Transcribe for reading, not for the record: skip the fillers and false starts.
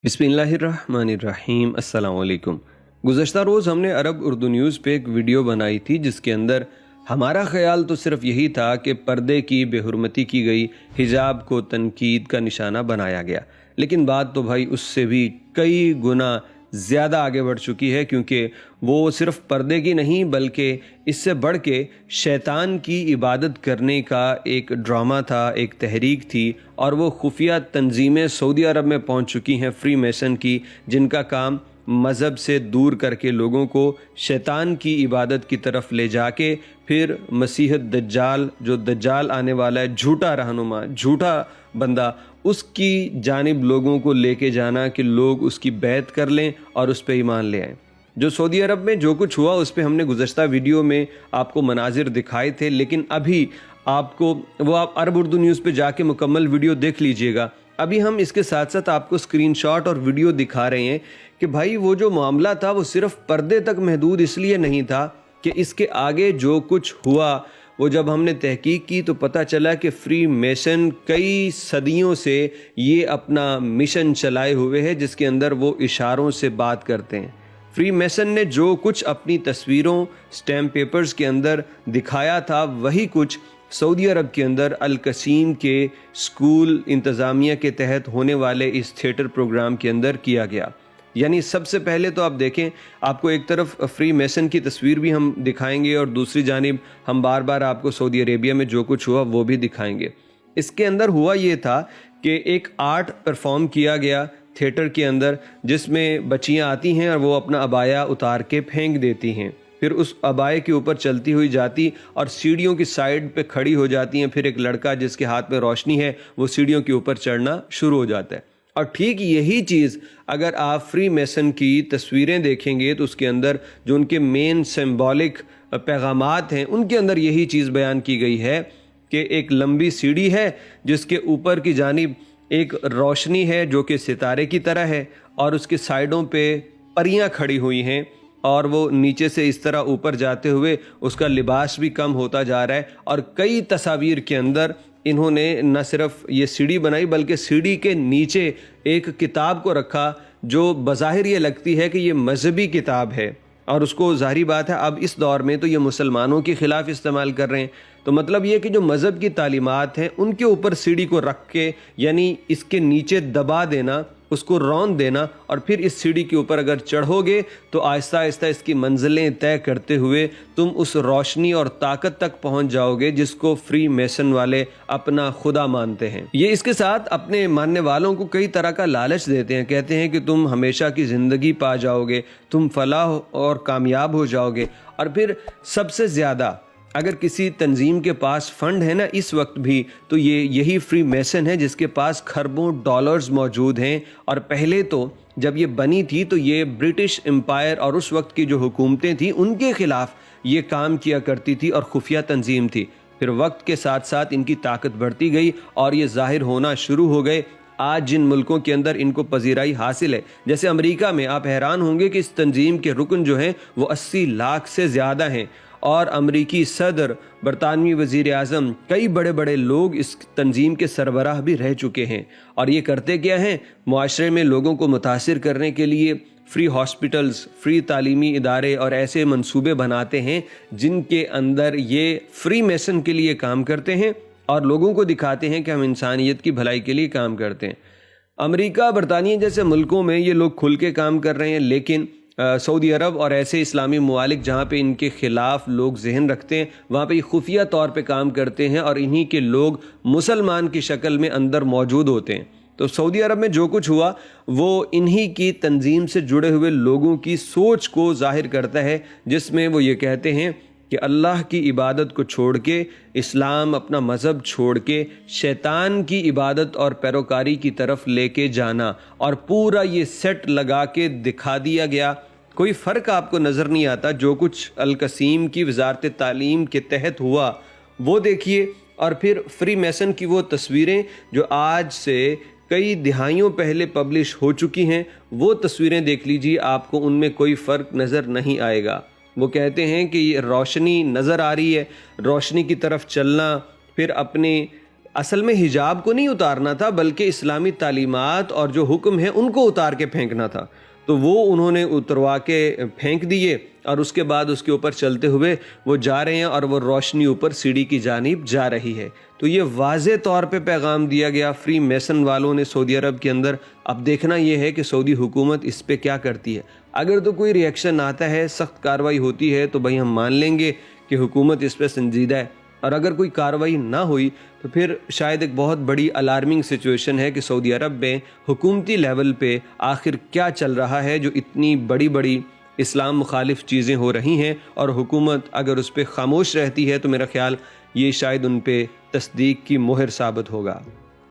बिस्मिल्लाहिर्रहमानिर्रहीम अस्सलाम वालेकुम। गुज़श्ता रोज़ हमने अरब उर्दू न्यूज़ पे एक वीडियो बनाई थी जिसके अंदर हमारा ख़्याल तो सिर्फ यही था कि पर्दे की बेहुरमती की गई, हिजाब को तनकीद का निशाना बनाया गया, लेकिन बात तो भाई उससे भी कई गुना ज़्यादा आगे बढ़ चुकी है, क्योंकि वो सिर्फ पर्दे की नहीं बल्कि इससे बढ़ के शैतान की इबादत करने का एक ड्रामा था, एक तहरीक थी। और वो खुफिया तंजीमें सऊदी अरब में पहुंच चुकी हैं, फ्री मेसन की, जिनका काम मज़हब से दूर करके लोगों को शैतान की इबादत की तरफ ले जाके फिर मसीह दज्जाल, जो दज्जाल आने वाला है, झूठा रहनुमा, झूठा बंदा, उसकी जानिब लोगों को लेके जाना कि लोग उसकी बैत कर लें और उस पर ईमान ले आएँ। जो सऊदी अरब में जो कुछ हुआ उस पर हमने गुज़श्ता वीडियो में आपको मनाजिर दिखाए थे, लेकिन अभी आपको वो आप अरब उर्दू न्यूज़ पे जाके मुकम्मल वीडियो देख लीजिएगा। अभी हम इसके साथ साथ आपको स्क्रीनशॉट और वीडियो दिखा रहे हैं कि भाई वो जो मामला था वो सिर्फ पर्दे तक महदूद इसलिए नहीं था कि इसके आगे जो कुछ हुआ, वो जब हमने तहकीक की तो पता चला कि फ्री मेसन कई सदियों से ये अपना मिशन चलाए हुए है, जिसके अंदर वो इशारों से बात करते हैं। फ्री मेसन ने जो कुछ अपनी तस्वीरों, स्टैम्प पेपर्स के अंदर दिखाया था, वही कुछ सऊदी अरब के अंदर अल कसीम के स्कूल इंतज़ामिया के तहत होने वाले इस थिएटर प्रोग्राम के अंदर किया गया। यानी सबसे पहले तो आप देखें, आपको एक तरफ फ्री मेसन की तस्वीर भी हम दिखाएंगे और दूसरी जानिब हम बार बार आपको सऊदी अरेबिया में जो कुछ हुआ वो भी दिखाएंगे। इसके अंदर हुआ ये था कि एक आर्ट परफॉर्म किया गया थिएटर के अंदर, जिसमें बच्चियाँ आती हैं और वो अपना अबाया उतार के फेंक देती हैं, फिर उस अबाए के ऊपर चलती हुई जाती और सीढ़ियों की साइड पे खड़ी हो जाती हैं। फिर एक लड़का जिसके हाथ में रोशनी है वो सीढ़ियों के ऊपर चढ़ना शुरू हो जाता है। और ठीक यही चीज़ अगर आप फ्री मेसन की तस्वीरें देखेंगे तो उसके अंदर जो उनके मेन सिंबॉलिक पैगामात हैं, उनके अंदर यही चीज़ बयान की गई है कि एक लंबी सीढ़ी है जिसके ऊपर की जानिब एक रोशनी है जो कि सितारे की तरह है, और उसके साइडों पे परियां खड़ी हुई हैं, और वो नीचे से इस तरह ऊपर जाते हुए उसका लिबास भी कम होता जा रहा है। और कई तस्वीर के अंदर इन्होंने न सिर्फ ये सीढ़ी बनाई बल्कि सीढ़ी के नीचे एक किताब को रखा जो बज़ाहिर ये लगती है कि ये मजहबी किताब है, और उसको ज़ाहिरी बात है अब इस दौर में तो ये मुसलमानों के ख़िलाफ़ इस्तेमाल कर रहे हैं। तो मतलब ये कि जो मज़हब की तालीमात हैं उनके ऊपर सीढ़ी को रख के, यानी इसके नीचे दबा देना, उसको रौंद देना, और फिर इस सीढ़ी के ऊपर अगर चढ़ोगे तो आहिस्ता आहिस्ता इसकी मंजिलें तय करते हुए तुम उस रोशनी और ताकत तक पहुंच जाओगे जिसको फ्री मेसन वाले अपना खुदा मानते हैं। ये इसके साथ अपने मानने वालों को कई तरह का लालच देते हैं, कहते हैं कि तुम हमेशा की ज़िंदगी पा जाओगे, तुम फलाह और कामयाब हो जाओगे। और फिर सबसे ज़्यादा अगर किसी तंजीम के पास फंड है ना इस वक्त भी, तो ये यही फ्री मेसन है जिसके पास खरबों डॉलर्स मौजूद हैं। और पहले तो जब ये बनी थी तो ये ब्रिटिश एम्पायर और उस वक्त की जो हुकूमतें थी उनके ख़िलाफ़ ये काम किया करती थी और खुफिया तंजीम थी। फिर वक्त के साथ साथ इनकी ताकत बढ़ती गई और ये ज़ाहिर होना शुरू हो गए। आज जिन मुल्कों के अंदर इनको पजीराई हासिल है, जैसे अमेरिका में, आप हैरान होंगे कि इस तंजीम के रुकन जो हैं वो 80 लाख से ज़्यादा हैं, और अमरीकी सदर, बरतानवी वज़ीर आज़म, कई बड़े बड़े लोग इस तंजीम के सरबराह भी रह चुके हैं। और ये करते क्या हैं, मुआशरे में लोगों को मुतासिर करने के लिए फ्री हॉस्पिटल्स, फ्री तालीमी इदारे और ऐसे मंसूबे बनाते हैं जिनके अंदर ये फ्री मेसन के लिए काम करते हैं और लोगों को दिखाते हैं कि हम इंसानियत की भलाई के लिए काम करते हैं। अमेरिका, बरतानिया जैसे मुल्कों में ये लोग खुल के काम कर रहे हैं, लेकिन सऊदी अरब और ऐसे इस्लामी ममालिक जहाँ पे इनके ख़िलाफ़ लोग जहन रखते हैं, वहाँ पे ये खुफिया तौर पे काम करते हैं और इन्हीं के लोग मुसलमान की शक्ल में अंदर मौजूद होते हैं। तो सऊदी अरब में जो कुछ हुआ वो इन्हीं की तंजीम से जुड़े हुए लोगों की सोच को ज़ाहिर करता है, जिसमें वो ये कहते हैं कि अल्लाह की इबादत को छोड़ के, इस्लाम अपना मज़हब छोड़ के शैतान की इबादत और पैरोकारी की तरफ लेके जाना, और पूरा ये सेट लगा के दिखा दिया गया। कोई फ़र्क आपको नज़र नहीं आता। जो कुछ अल कसीम की वजारत तालीम के तहत हुआ वो देखिए, और फिर फ्री मेसन की वो तस्वीरें जो आज से कई दिहाइयों पहले पब्लिश हो चुकी हैं, वो तस्वीरें देख लीजिए, आपको उनमें कोई फ़र्क नज़र नहीं आएगा। वो कहते हैं कि ये रोशनी नज़र आ रही है, रोशनी की तरफ चलना, फिर अपने اصل میں حجاب کو نہیں اتارنا تھا بلکہ اسلامی تعلیمات اور جو حکم ہیں ان کو اتار کے پھینکنا تھا، تو وہ انہوں نے اتروا کے پھینک دیے اور اس کے بعد اس کے اوپر چلتے ہوئے وہ جا رہے ہیں اور وہ روشنی اوپر سیڑھی کی جانب جا رہی ہے۔ تو یہ واضح طور پہ پیغام دیا گیا فری میسن والوں نے سعودی عرب کے اندر۔ اب دیکھنا یہ ہے کہ سعودی حکومت اس پہ کیا کرتی ہے۔ اگر تو کوئی ری ایکشن آتا ہے، سخت کارروائی ہوتی ہے، تو بھائی ہم مان لیں گے کہ حکومت اس پہ سنجیدہ ہے، اور اگر کوئی کارروائی نہ ہوئی تو پھر شاید ایک بہت بڑی الارمنگ سچویشن ہے کہ سعودی عرب میں حکومتی لیول پہ آخر کیا چل رہا ہے، جو اتنی بڑی بڑی اسلام مخالف چیزیں ہو رہی ہیں، اور حکومت اگر اس پہ خاموش رہتی ہے تو میرا خیال یہ شاید ان پہ تصدیق کی مہر ثابت ہوگا۔